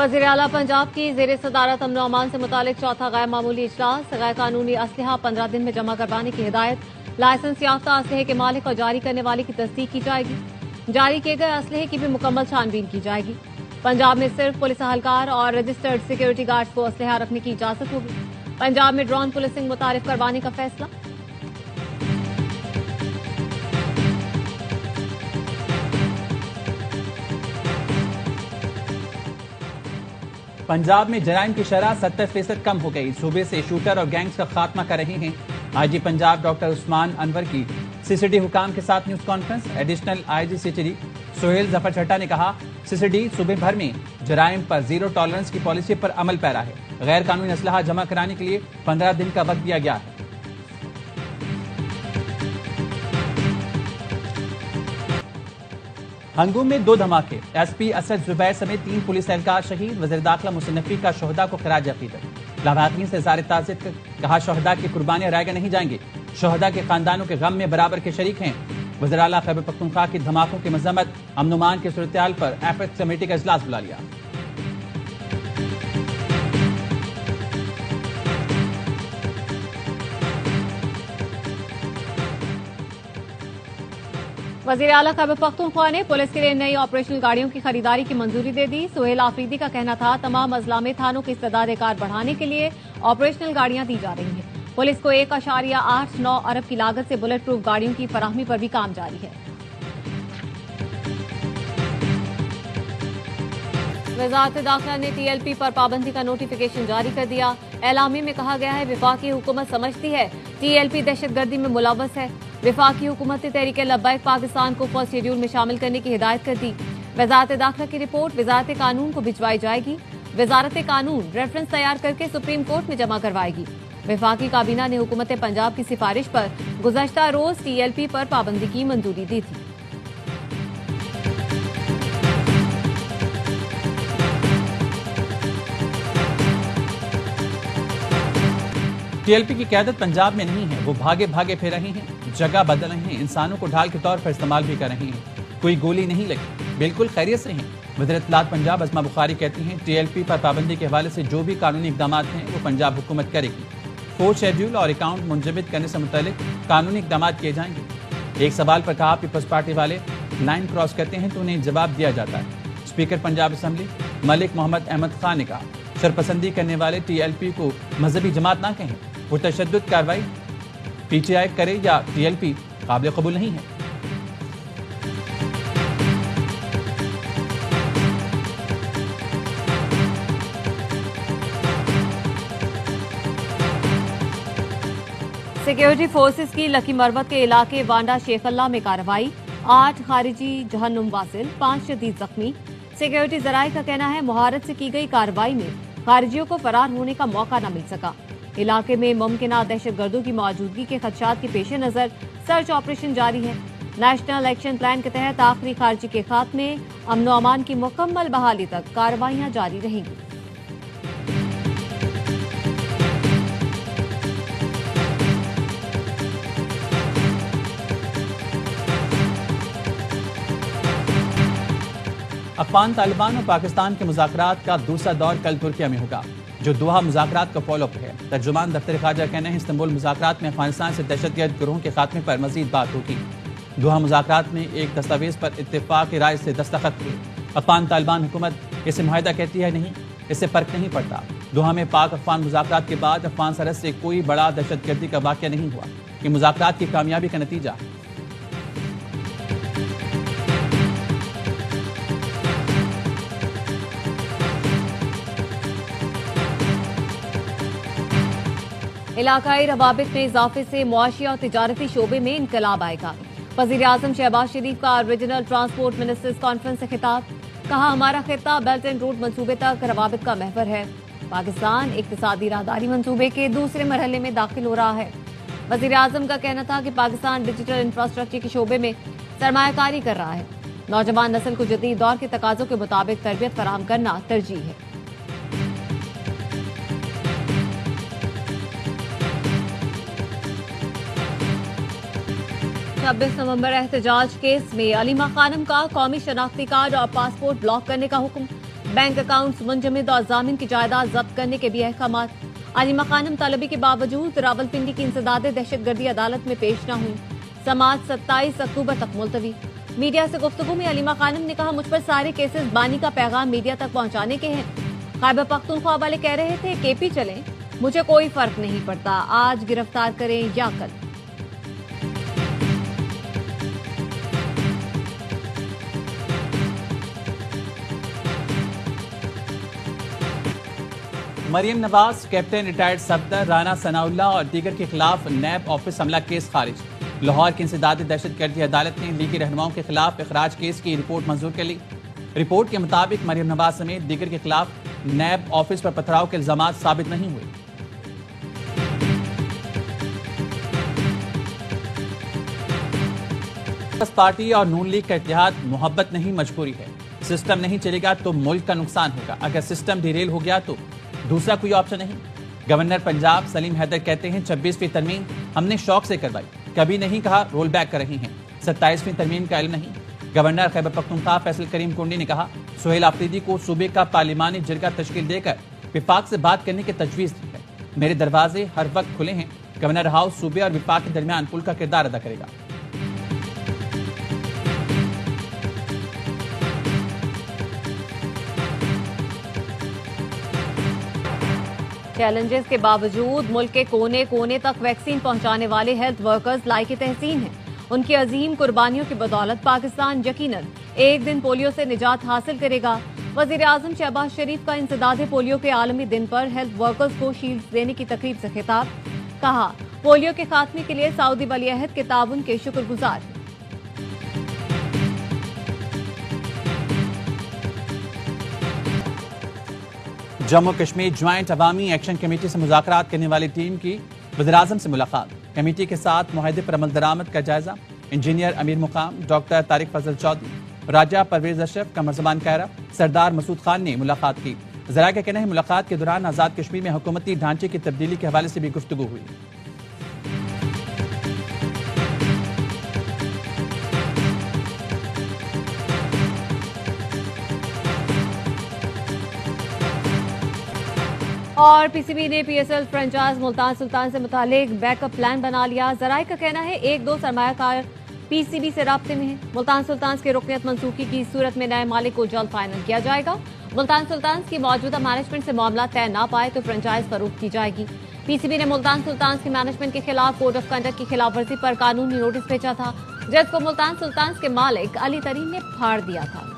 वज़ीर आला पंजाब की ज़ेर सदारत अमन और अमान से मुतालिक चौथा गैर मामूली इजलास। गैर कानूनी असलहा 15 दिन में जमा करवाने की हिदायत। लाइसेंस याफ्ता असलहे के मालिक और जारी करने वाले की तस्दीक की जाएगी। जारी किए गए असलहे की भी मुकम्मल छानबीन की जाएगी। पंजाब में सिर्फ पुलिस अहलकार और रजिस्टर्ड सिक्योरिटी गार्ड्स को असलहा रखने की इजाजत होगी। पंजाब में ड्रोन पुलिसिंग मुतारिफ करवाने का फैसला। पंजाब में जराइम की शरह 70% कम हो गई। सूबे से शूटर और गैंग्स का खात्मा कर रहे हैं। आईजी पंजाब डॉक्टर उस्मान अनवर की सीसीडी हुकाम के साथ news conference. Additional IG CCD Sohail Zafar Chadha ने कहा, सीसीडी सूबे भर में जराइम पर जीरो टॉलरेंस की पॉलिसी पर अमल पैरा है। गैर कानूनी असलहा जमा कराने के लिए 15 दिन का वक्त दिया गया है। हंगूम में 2 धमाके। एसपी असद जुबैर समेत 3 पुलिस एहलकार शहीद। वज़ीर दाखिला मुहसिन नकवी का शोहदा को खराज अकीदत। लाभार्थियों से इज़हार ताज़ियत कहा, शोहदा की कुर्बानियां रायगा नहीं जाएंगी। शोहदा के खानदानों के गम में बराबर के शरीक हैं। वज़ीर आला खैबर पख्तूनख्वा की धमाकों की मजम्मत। अमन-ओ-अमान की सूरत-ए-हाल पर एपेक्स कमेटी का इजलास बुला लिया। वज़ीर आला खैबर पख्तूनख्वा ने पुलिस के लिए नई ऑपरेशनल गाड़ियों की खरीदारी की मंजूरी दे दी। सोहेल आफरीदी का कहना था, तमाम अजला में थानों की इस्तेदाद कार बढ़ाने के लिए ऑपरेशनल गाड़ियां दी जा रही हैं। पुलिस को 1.89 अरब की लागत से बुलेट प्रूफ गाड़ियों की फराहमी पर भी काम जारी है। वज़ारत दाखिला ने TLP पर पाबंदी का नोटिफिकेशन जारी कर दिया। एलामी में कहा गया है, विफाकी हुकूमत समझती है TLP दहशतगर्दी में मुलव्वस है। विफाकी हुकूमत ने तहरीक लब्बैक पाकिस्तान को फर्स्ट शेड्यूल में शामिल करने की हिदायत कर दी। वज़ारत दाखिला की रिपोर्ट वज़ारत कानून को भिजवाई जाएगी। वज़ारत कानून रेफरेंस तैयार करके सुप्रीम कोर्ट में जमा करवाएगी। विफाकी काबीना ने हुकूमत पंजाब की सिफारिश पर गुज़श्ता रोज TLP पर पाबंदी की मंजूरी दी थी। TLP की क़यादत पंजाब में नहीं है। वो भागे भागे फिर रहे हैं, जगह बदल रहे हैं, इंसानों को ढाल के तौर पर इस्तेमाल भी कर रहे हैं। कोई गोली नहीं लगी, बिल्कुल खैरियत से हैं। वज़ीर इत्तलात पंजाब अज़मा बुखारी कहती हैं, TLP पर पाबंदी के हवाले से जो भी कानूनी इक़दाम हैं वो पंजाब हुकूमत करेगी। फोर्थ शेड्यूल और अकाउंट मुंजमद करने से मुतालिक कानूनी इक़दाम किए जाएंगे। एक सवाल पर कहा, पीपल्स पार्टी वाले लाइन क्रॉस करते हैं तो उन्हें जवाब दिया जाता है। स्पीकर पंजाब असम्बली मलिक मोहम्मद अहमद खान ने कहा, शरपसंदी करने वाले TLP को मजहबी जमात ना कहें। वो तशद्दुद कार्रवाई PTI करे या TLP काबिल कबूल नहीं है। सिक्योरिटी फोर्सेस की लकी मरवत के इलाके वांडा शेखल्ला में कार्रवाई। 8 खारिजी जहन्नुम वासिल, 5 शदीद जख्मी। सिक्योरिटी जराये का कहना है, मुहारत से की गई कार्रवाई में खारिजियों को फरार होने का मौका न मिल सका। इलाके में मुमकिना दहशतगर्दों की मौजूदगी के खदशात के पेश नजर सर्च ऑपरेशन जारी है। नेशनल एक्शन प्लान के तहत आखिरी खारिजी के खात्मे, अमन और अमान की मुकम्मल बहाली तक कार्रवाइयां जारी रहेंगी। अफगान तालिबान और पाकिस्तान के मुज़ाकरात का दूसरा दौर कल तुर्किया में होगा, जो दोहा मुज़ाकरात का फॉलोअप है। तर्जुमान दफ्तर ख़ारजा कहना है, इस्तांबुल मुज़ाकरात में अफगानिस्तान से दहशतगर्द गिरोह के खात्मे पर मजीद बात होगी। दोहा मुज़ाकरात में एक दस्तावेज पर इत्तेफाक राय से दस्तखत हुए। अफगान तालिबान हुकूमत इसे मुआहदा कहती है नहीं, इससे फर्क नहीं पड़ता। दोहा में पाक अफगान मुज़ाकरात के बाद अफगान सरहद से कोई बड़ा दहशतगर्दी का वाक़या नहीं हुआ। ये मुज़ाकरात की कामयाबी का नतीजा है। इलाकाई रवाबित में इजाफे से मुआशी और तिजारती शोबे में इनकलाब आएगा। वज़ीर आज़म शहबाज शरीफ का रीजनल ट्रांसपोर्ट मिनिस्टर्स कॉन्फ्रेंस से खिताब। कहा, हमारा खित्ता बेल्ट एंड रोड मंसूबे तक रवाबित का महवर है। पाकिस्तान इक्तिसादी राहदारी मंसूबे के दूसरे मरहले में दाखिल हो रहा है। वज़ीर आज़म का कहना था कि पाकिस्तान डिजिटल इंफ्रास्ट्रक्चर के शोबे में सरमायाकारी कर रहा है। नौजवान नस्ल को जदीद दौर के तकाजों के मुताबिक तरबियत फराहम करना तरजीह है। 26 नवंबर एहतजाज केस में अलीमा खानम का कौमी शनाख्ती कार्ड और पासपोर्ट ब्लॉक करने का हुक्म। बैंक अकाउंट्स मुंजमद और जामिन की जायदाद जब्त करने के भी अहकाम। अलीमा खानम तलबी के बावजूद रावलपिंडी की इंसदाद दहशतगर्दी अदालत में पेश न हुई। समाअत 27 अक्टूबर तक मुलतवी। मीडिया से गुफ्तगू में अलीमा खानम ने कहा, मुझ पर सारे केसेस बानी का पैगाम मीडिया तक पहुंचाने के हैं। खैबर पख्तूनख्वा वाले कह रहे थे केपी चलें, मुझे कोई फर्क नहीं पड़ता, आज गिरफ्तार करें या कल। मरियम नवाज, कैप्टन रिटायर्ड सफदर राना सनाउल्लाह और दीगर के खिलाफ नैब ऑफिस हमला केस खारिज। लाहौर की इंसदाद दहशतगर्दी अदालत ने लीगी रहनुमाओं के खिलाफ इखराज केस की रिपोर्ट मंजूर कर ली। रिपोर्ट के मुताबिक मरियम नवाज समेत दीगर के खिलाफ नैब ऑफिस पर पथराव के इल्जाम साबित नहीं हुए। पार्टी और नून लीग का इत्तेहाद मोहब्बत नहीं मजबूरी है। सिस्टम नहीं चलेगा तो मुल्क का नुकसान होगा। अगर सिस्टम डिरेल हो गया तो दूसरा कोई ऑप्शन नहीं। गवर्नर पंजाब सलीम हैदर कहते हैं 26वीं तरमीम हमने शौक से करवाई, कभी नहीं कहा रोल बैक कर रही हैं। 27वीं तरमीम का इल्म नहीं। गवर्नर खैबर पख्तूनख्वा फैसल करीम कुंडी ने कहा, सुहेल आफरीदी को सूबे का पार्लिमानी जिरगा तश्कील देकर विफाक से बात करने की तजवीज दी है। मेरे दरवाजे हर वक्त खुले हैं। गवर्नर हाउस सूबे और विफाक के दरमियान पुल का किरदार अदा करेगा। चैलेंजेस के बावजूद मुल्क के कोने कोने तक वैक्सीन पहुंचाने वाले हेल्थ वर्कर्स लायक तहसीन हैं। उनकी अजीम कुर्बानियों की बदौलत पाकिस्तान यकीनन एक दिन पोलियो से निजात हासिल करेगा। वजीर आजम शहबाज शरीफ का इंसदाद पोलियो के आलमी दिन पर हेल्थ वर्कर्स को शील्ड देने की तकरीब से खिताब। कहा, पोलियो के खात्मे के लिए सऊदी वलीअहद के ताउन के शुक्रगुजार। जम्मू कश्मीर ज्वाइंट अवामी एक्शन कमेटी से मुज़ाकरात करने वाली टीम की वज़ीर-ए-आज़म से मुलाकात। कमेटी के साथ मुआहदे पर अमल दरामद का जायजा। इंजीनियर अमीर मुकाम, डॉक्टर तारिक फजल चौधरी, राजा परवेज अशरफ, कमर ज़मान कायरा, सरदार मसूद खान ने मुलाकात की। ज़राए का कहना है मुलाकात के दौरान आज़ाद कश्मीर में हुकूमती ढांचे की तब्दीली के हवाले से भी गुफ्तगू हुई। और पीसीबी ने पीएसएल फ्रेंचाइज मुल्तान सुल्तान से मुतालिक बैकअप प्लान बना लिया। जराए का कहना है 1-2 सरमायाकार पीसीबी से राब्ते में है। मुल्तान सुल्तान की रुकनियत मंसूखी की सूरत में नए मालिक को जल्द फाइनल किया जाएगा। मुल्तान सुल्तान की मौजूदा मैनेजमेंट से मामला तय ना पाए तो फ्रेंचाइज फरोख्त की जाएगी। पीसीबी ने मुल्तान सुल्तान की मैनेजमेंट के खिलाफ कोड ऑफ कंडक्ट की खिलाफवर्जी पर कानूनी नोटिस भेजा था, जिसको मुल्तान सुल्तान के मालिक अली तरीन ने फाड़ दिया था।